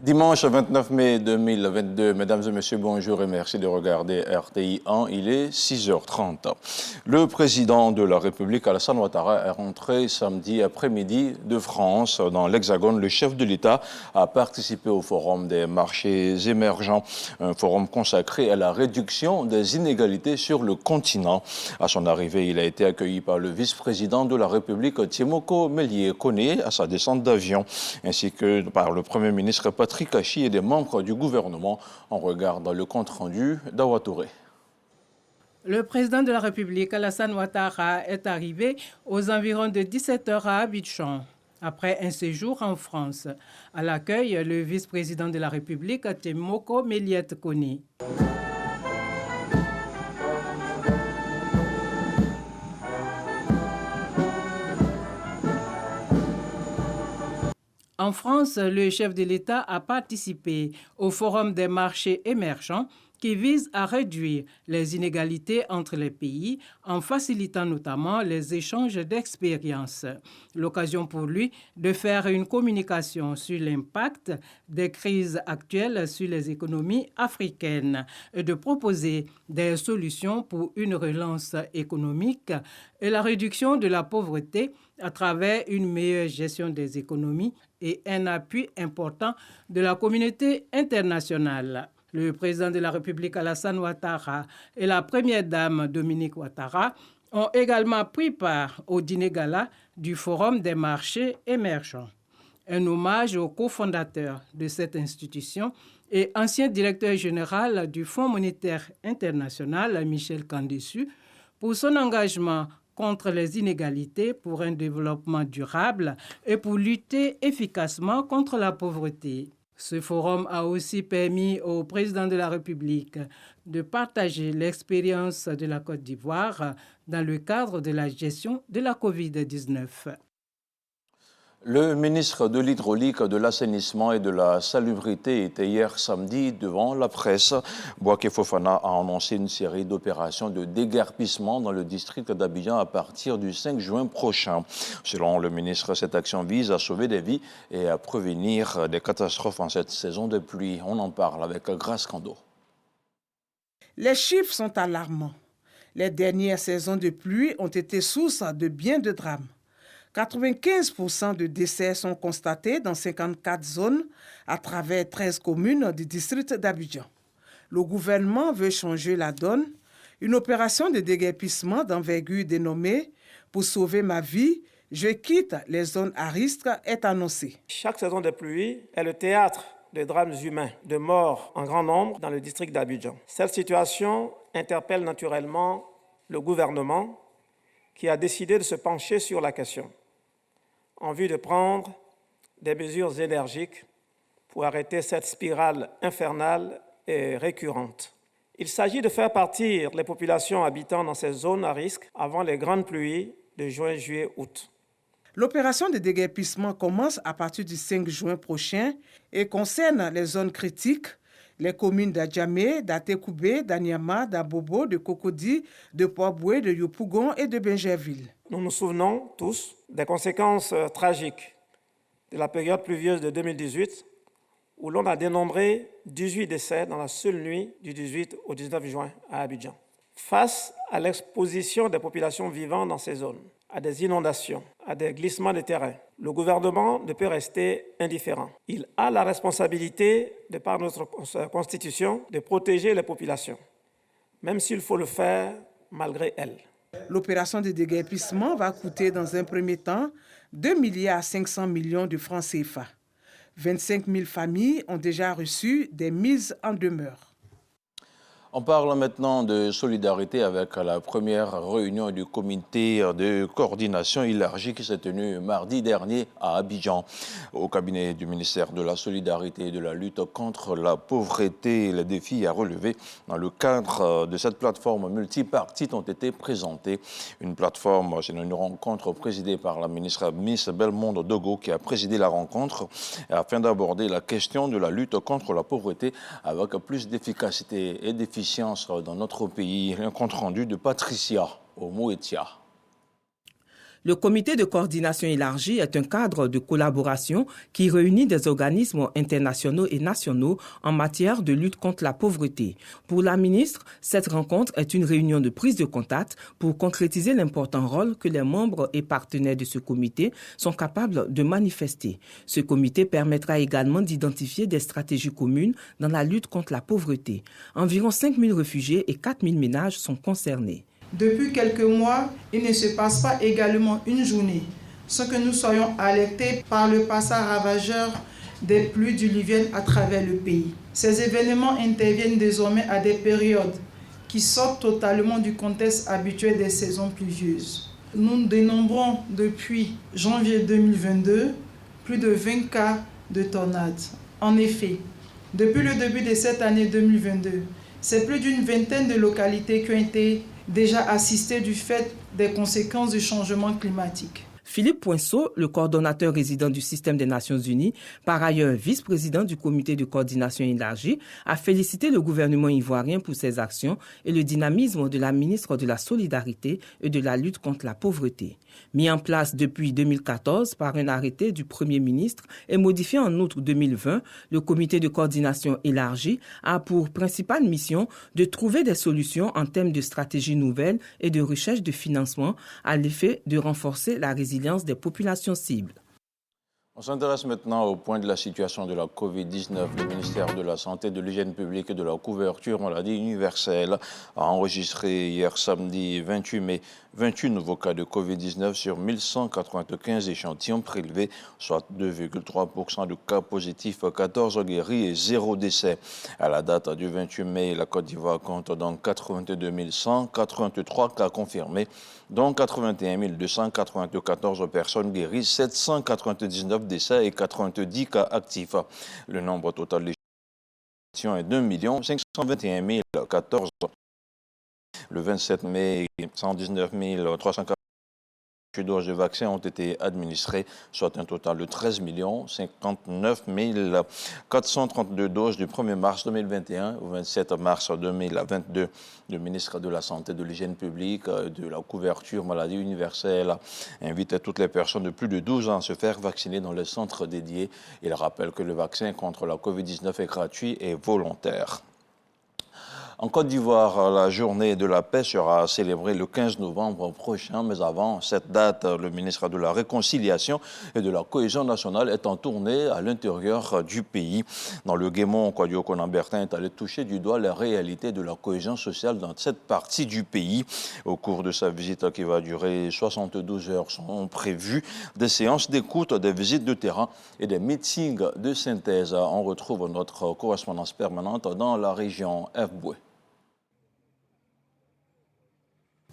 Dimanche 29 mai 2022, mesdames et messieurs, bonjour et merci de regarder RTI 1. Il est 6h30. Le président de la République, Alassane Ouattara, est rentré samedi après-midi de France. Dans l'Hexagone, le chef de l'État a participé au forum des marchés émergents, un forum consacré à la réduction des inégalités sur le continent. À son arrivée, il a été accueilli par le vice-président de la République, Tiemoko Melie-Kone, à sa descente d'avion, ainsi que par le Premier ministre Patrick Kachi et des membres du gouvernement. On regarde le compte-rendu d'Awa Touré. Le président de la République, Alassane Ouattara, est arrivé aux environs de 17h à Abidjan, après un séjour en France. À l'accueil, le vice-président de la République, Tiemoko Melie-Kone. En France, le chef de l'État a participé au Forum des marchés émergents qui vise à réduire les inégalités entre les pays en facilitant notamment les échanges d'expériences. L'occasion pour lui de faire une communication sur l'impact des crises actuelles sur les économies africaines et de proposer des solutions pour une relance économique et la réduction de la pauvreté à travers une meilleure gestion des économies et un appui important de la communauté internationale. Le président de la République, Alassane Ouattara, et la première dame, Dominique Ouattara, ont également pris part au dîner gala du Forum des marchés émergents. Un hommage au cofondateur de cette institution et ancien directeur général du Fonds monétaire international, Michel Kandessu, pour son engagement contre les inégalités pour un développement durable et pour lutter efficacement contre la pauvreté. Ce forum a aussi permis au président de la République de partager l'expérience de la Côte d'Ivoire dans le cadre de la gestion de la COVID-19. Le ministre de l'Hydraulique, de l'Assainissement et de la Salubrité était hier samedi devant la presse. Bouaké Fofana a annoncé une série d'opérations de déguerpissement dans le district d'Abidjan à partir du 5 juin prochain. Selon le ministre, cette action vise à sauver des vies et à prévenir des catastrophes en cette saison de pluie. On en parle avec Grace Kando. Les chiffres sont alarmants. Les dernières saisons de pluie ont été source de bien de drames. 95% de décès sont constatés dans 54 zones à travers 13 communes du district d'Abidjan. Le gouvernement veut changer la donne. Une opération de déguerpissement d'envergure dénommée « Pour sauver ma vie, je quitte les zones à risque » est annoncée. Chaque saison de pluie est le théâtre de drames humains, de morts en grand nombre dans le district d'Abidjan. Cette situation interpelle naturellement le gouvernement qui a décidé de se pencher sur la question en vue de prendre des mesures énergiques pour arrêter cette spirale infernale et récurrente. Il s'agit de faire partir les populations habitant dans ces zones à risque avant les grandes pluies de juin, juillet, août. L'opération de déguerpissement commence à partir du 5 juin prochain et concerne les zones critiques, les communes d'Adjamé, d'Atekoubé, d'Anyama, d'Abobo, de Cocody, de Poiboué, de Yopougon et de Bingerville. Nous nous souvenons tous des conséquences tragiques de la période pluvieuse de 2018 où l'on a dénombré 18 décès dans la seule nuit du 18 au 19 juin à Abidjan. Face à l'exposition des populations vivant dans ces zones, à des inondations, à des glissements de terrain, le gouvernement ne peut rester indifférent. Il a la responsabilité, de par notre Constitution, de protéger les populations, même s'il faut le faire malgré elles. L'opération de déguerpissement va coûter dans un premier temps 2 milliards 500 millions de francs CFA. 25 000 familles ont déjà reçu des mises en demeure. On parle maintenant de solidarité avec la première réunion du comité de coordination élargie qui s'est tenue mardi dernier à Abidjan. Au cabinet du ministère de la Solidarité et de la lutte contre la pauvreté, les défis à relever dans le cadre de cette plateforme multipartite ont été présentés. Une plateforme, c'est une rencontre présidée par la ministre Miss Belmondo Dogo qui a présidé la rencontre afin d'aborder la question de la lutte contre la pauvreté avec plus d'efficacité et d'efficience dans notre pays. Un compte rendu de Patricia Omoetia. Le comité de coordination élargie est un cadre de collaboration qui réunit des organismes internationaux et nationaux en matière de lutte contre la pauvreté. Pour la ministre, cette rencontre est une réunion de prise de contact pour concrétiser l'important rôle que les membres et partenaires de ce comité sont capables de manifester. Ce comité permettra également d'identifier des stratégies communes dans la lutte contre la pauvreté. Environ 5 000 réfugiés et 4 000 ménages sont concernés. Depuis quelques mois, il ne se passe pas également une journée sans que nous soyons alertés par le passage ravageur des pluies diluviennes à travers le pays. Ces événements interviennent désormais à des périodes qui sortent totalement du contexte habituel des saisons pluvieuses. Nous dénombrons depuis janvier 2022 plus de 20 cas de tornades. En effet, depuis le début de cette année 2022, c'est plus d'une vingtaine de localités qui ont été déjà assistées du fait des conséquences du changement climatique. Philippe Poinceau, le coordonnateur résident du système des Nations Unies, par ailleurs vice-président du comité de coordination élargie, a félicité le gouvernement ivoirien pour ses actions et le dynamisme de la ministre de la Solidarité et de la lutte contre la pauvreté. Mis en place depuis 2014 par un arrêté du Premier ministre et modifié en août 2020, le comité de coordination élargie a pour principale mission de trouver des solutions en termes de stratégies nouvelles et de recherche de financement à l'effet de renforcer la résilience des populations cibles. On s'intéresse maintenant au point de la situation de la Covid-19. Le ministère de la Santé, de l'Hygiène publique et de la couverture maladie universelle a enregistré hier samedi 28 mai 28 nouveaux cas de Covid-19 sur 1195 échantillons prélevés, soit 2,3% de cas positifs, 14 guéris et 0 décès. À la date du 28 mai, la Côte d'Ivoire compte donc 82 183 cas confirmés, dont 81 294 personnes guéries, 799 décès et 90 cas actifs. Le nombre total d'échantillons est 2 521 014. Le 27 mai, 119 348 doses de vaccins ont été administrées, soit un total de 13 59 432 doses du 1er mars 2021 au 27 mars 2022. Le ministre de la Santé, de l'Hygiène publique, de la couverture maladie universelle invite toutes les personnes de plus de 12 ans à se faire vacciner dans les centres dédiés. Il rappelle que le vaccin contre la Covid-19 est gratuit et volontaire. En Côte d'Ivoire, la journée de la paix sera célébrée le 15 novembre prochain, mais avant cette date, le ministre de la Réconciliation et de la Cohésion nationale est en tournée à l'intérieur du pays. Dans le Guémon, Kouadio Konan-Bertin est allé toucher du doigt la réalité de la cohésion sociale dans cette partie du pays. Au cours de sa visite qui va durer 72 heures, sont prévues des séances d'écoute, des visites de terrain et des meetings de synthèse. On retrouve notre correspondance permanente dans la région F-Boué.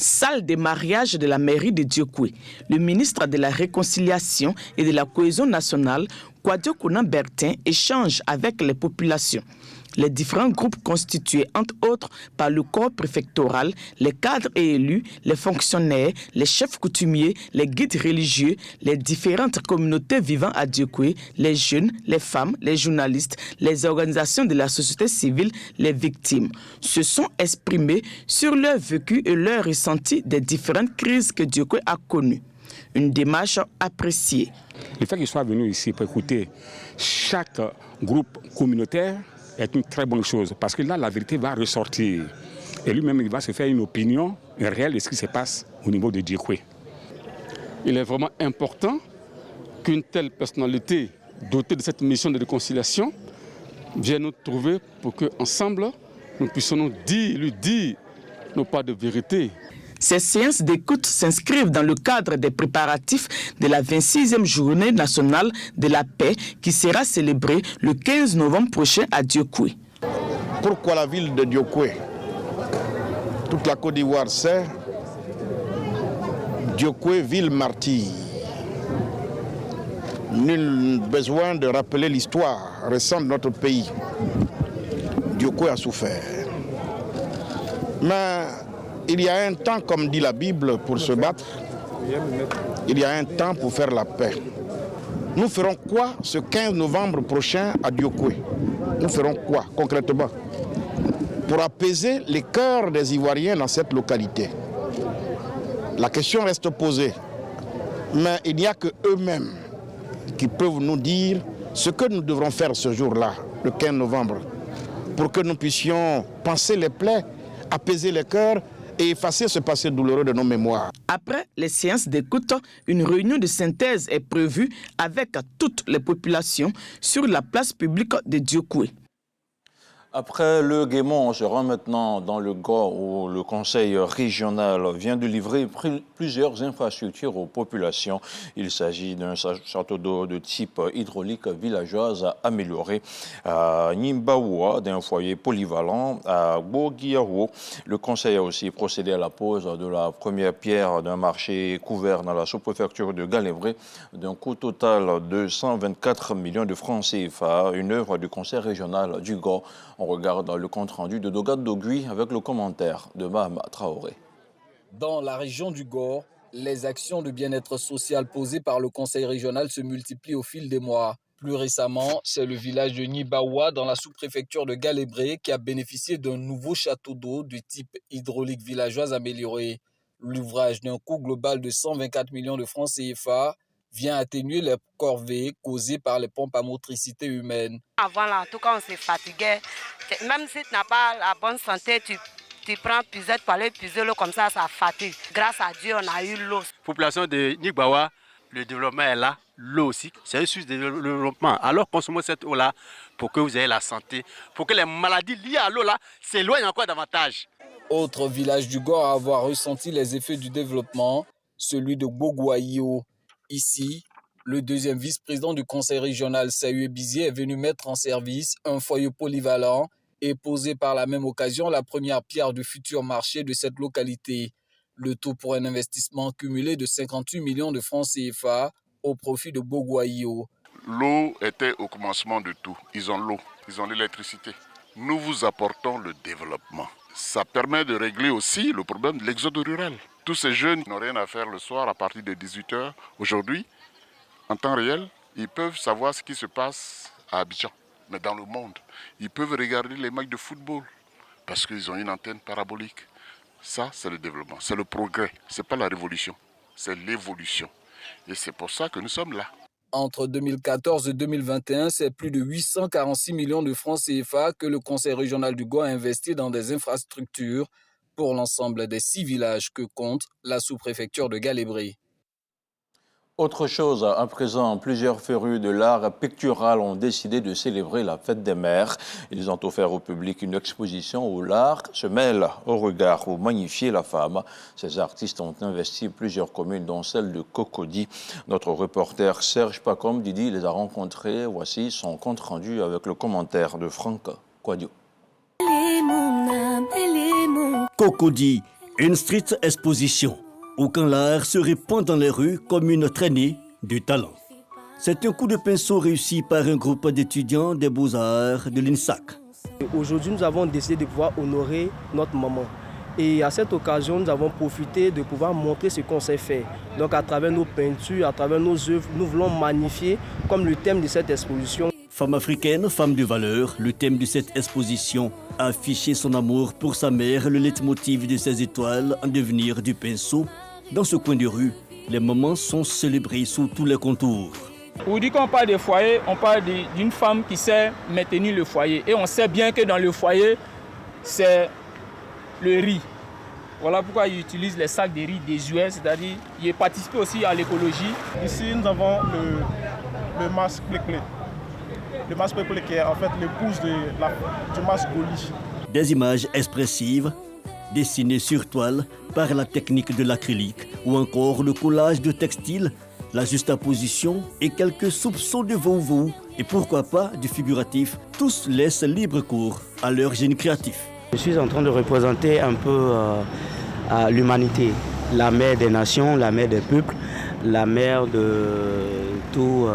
Salle de mariage de la mairie de Diokwe, le ministre de la Réconciliation et de la Cohésion nationale, Kouadio Konan-Bertin, échange avec les populations. Les différents groupes constitués, entre autres, par le corps préfectoral, les cadres et élus, les fonctionnaires, les chefs coutumiers, les guides religieux, les différentes communautés vivant à Diokwe, les jeunes, les femmes, les journalistes, les organisations de la société civile, les victimes, se sont exprimés sur leur vécu et leur ressenti des différentes crises que Diokwe a connues. Une démarche appréciée. Le fait qu'il soit venu ici pour écouter chaque groupe communautaire est une très bonne chose, parce que là, la vérité va ressortir. Et lui-même, il va se faire une opinion réelle de ce qui se passe au niveau de Diokwe. Il est vraiment important qu'une telle personnalité dotée de cette mission de réconciliation vienne nous trouver pour qu'ensemble, nous puissions lui dire nos pas de vérité. Ces séances d'écoute s'inscrivent dans le cadre des préparatifs de la 26e journée nationale de la paix qui sera célébrée le 15 novembre prochain à Diokwe. Pourquoi la ville de Diokwe? Toute la Côte d'Ivoire sait, Diokwe, ville martyre. Nul besoin de rappeler l'histoire récente de notre pays. Diokwe a souffert. Mais il y a un temps, comme dit la Bible, pour se battre. Il y a un temps pour faire la paix. Nous ferons quoi ce 15 novembre prochain à Diokwe? Nous ferons quoi concrètement pour apaiser les cœurs des Ivoiriens dans cette localité? La question reste posée. Mais il n'y a que eux-mêmes qui peuvent nous dire ce que nous devrons faire ce jour-là, le 15 novembre, pour que nous puissions penser les plaies, apaiser les cœurs et effacer ce passé douloureux de nos mémoires. Après les séances d'écoute, une réunion de synthèse est prévue avec toutes les populations sur la place publique de Diokoué. Après le Guémont, on se rend maintenant dans le Gor où le conseil régional vient de livrer plusieurs infrastructures aux populations. Il s'agit d'un château d'eau de type hydraulique villageoise amélioré à Nimbaoua, d'un foyer polyvalent à Boguiawo. Le conseil a aussi procédé à la pose de la première pierre d'un marché couvert dans la sous-préfecture de Galébré d'un coût total de 124 millions de francs CFA, une œuvre du conseil régional du Gor. On regarde le compte-rendu de Dogad Dogui avec le commentaire de Mahama Traoré. Dans la région du Gor, les actions de bien-être social posées par le conseil régional se multiplient au fil des mois. Plus récemment, c'est le village de Nibaoua dans la sous-préfecture de Galébré qui a bénéficié d'un nouveau château d'eau du type hydraulique villageoise amélioré. L'ouvrage d'un coût global de 124 millions de francs CFA vient atténuer les corvées causées par les pompes à motricité humaine. Avant, là, en tout cas, on s'est fatigué. Même si tu n'as pas la bonne santé, tu prends puisette pour aller puiser l'eau comme ça fatigue. Grâce à Dieu, on a eu l'eau. Population de Nibaoua, le développement est là, l'eau aussi, c'est un source de développement. Alors consommons cette eau-là pour que vous ayez la santé, pour que les maladies liées à l'eau-là s'éloignent encore davantage. Autre village du Gor à avoir ressenti les effets du développement, celui de Boguaïo. Ici, le deuxième vice-président du conseil régional, Saïe Bizier, est venu mettre en service un foyer polyvalent et poser par la même occasion la première pierre du futur marché de cette localité. Le tout pour un investissement cumulé de 58 millions de francs CFA au profit de Boguaïo. L'eau était au commencement de tout. Ils ont l'eau, ils ont l'électricité. Nous vous apportons le développement. Ça permet de régler aussi le problème de l'exode rural. Tous ces jeunes n'ont rien à faire le soir à partir de 18h. Aujourd'hui, en temps réel, ils peuvent savoir ce qui se passe à Abidjan. Mais dans le monde, ils peuvent regarder les matchs de football parce qu'ils ont une antenne parabolique. Ça, c'est le développement, c'est le progrès. Ce n'est pas la révolution, c'est l'évolution. Et c'est pour ça que nous sommes là. Entre 2014 et 2021, c'est plus de 846 millions de francs CFA que le conseil régional du Gor a investi dans des infrastructures pour l'ensemble des 6 villages que compte la sous-préfecture de Galébré. Autre chose, à présent, plusieurs férus de l'art pictural ont décidé de célébrer la fête des mères. Ils ont offert au public une exposition où l'art se mêle au regard pour magnifier la femme. Ces artistes ont investi plusieurs communes, dont celle de Cocody. Notre reporter Serge Pacom Didi les a rencontrés. Voici son compte-rendu avec le commentaire de Franck Quadio. Cocody, une street exposition où quand l'art se répand dans les rues comme une traînée de talent. C'est un coup de pinceau réussi par un groupe d'étudiants des Beaux-Arts de l'INSAC. Aujourd'hui, nous avons décidé de pouvoir honorer notre maman. Et à cette occasion, nous avons profité de pouvoir montrer ce qu'on sait faire. Donc à travers nos peintures, à travers nos œuvres, nous voulons magnifier comme le thème de cette exposition. Femme africaine, femme de valeur, le thème de cette exposition a affiché son amour pour sa mère, le leitmotiv de ses étoiles en devenir du pinceau. Dans ce coin de rue, les mamans sont célébrées sous tous les contours. On dit qu'on parle des foyers, on parle d'une femme qui sait maintenir le foyer. Et on sait bien que dans le foyer, c'est le riz. Voilà pourquoi ils utilisent les sacs de riz désuets, c'est-à-dire ils participent aussi à l'écologie. Ici, nous avons le masque clé. Le masque clé qui est en fait l'épouse du masque Goli. Des images expressives, dessinées sur toile par la technique de l'acrylique ou encore le collage de textiles, la juxtaposition et quelques soupçons de vauvou et pourquoi pas du figuratif, tous laissent libre cours à leur génie créatif. Je suis en train de représenter un peu l'humanité, la mère des nations, la mère des peuples, la mère de toute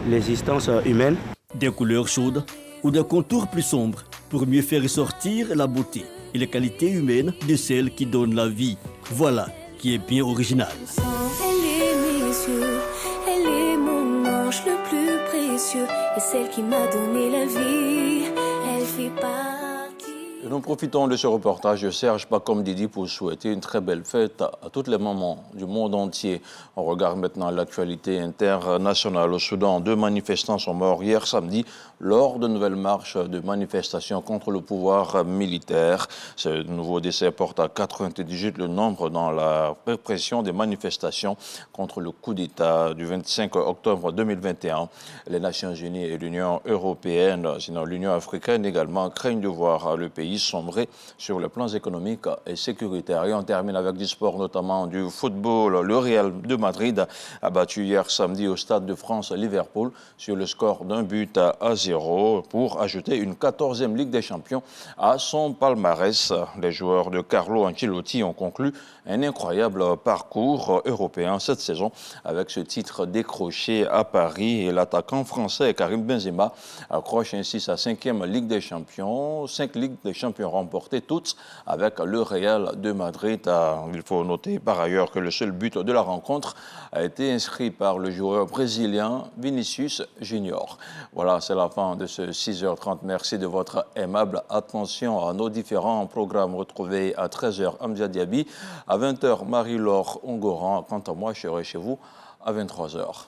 l'existence humaine. Des couleurs chaudes ou des contours plus sombres pour mieux faire ressortir la beauté et les qualités humaines de celle qui donne la vie. Voilà qui est bien original. Elle est mes yeux, elle est mon ange le plus précieux et celle qui m'a donné la vie, elle fait partie. Et nous profitons de ce reportage de Serge Pakom-Didi pour souhaiter une très belle fête à toutes les mamans du monde entier. On regarde maintenant l'actualité internationale. Au Soudan, 2 manifestants sont morts hier samedi lors de nouvelles marches de manifestation contre le pouvoir militaire. Ce nouveau décès porte à 98 le nombre dans la répression des manifestations contre le coup d'État du 25 octobre 2021. Les Nations Unies et l'Union européenne, sinon l'Union africaine également, craignent de voir le pays sombrer sur les plans économiques et sécuritaires. Et on termine avec du sport, notamment du football. Le Real de Madrid a battu hier samedi au Stade de France Liverpool sur le score d'1-0 pour ajouter une 14e Ligue des Champions à son palmarès. Les joueurs de Carlo Ancelotti ont conclu un incroyable parcours européen cette saison avec ce titre décroché à Paris, et l'attaquant français Karim Benzema accroche ainsi sa 5e Ligue des Champions, 5 Ligues des Champions remportées toutes avec le Real de Madrid. Il faut noter par ailleurs que le seul but de la rencontre a été inscrit par le joueur brésilien Vinicius Junior. Voilà, c'est la fin de ce 6h30. Merci de votre aimable attention à nos différents programmes. Retrouvés à 13h Amdia Diaby, à 20h Marie-Laure Ongoran. Quant à moi, je serai chez vous à 23h.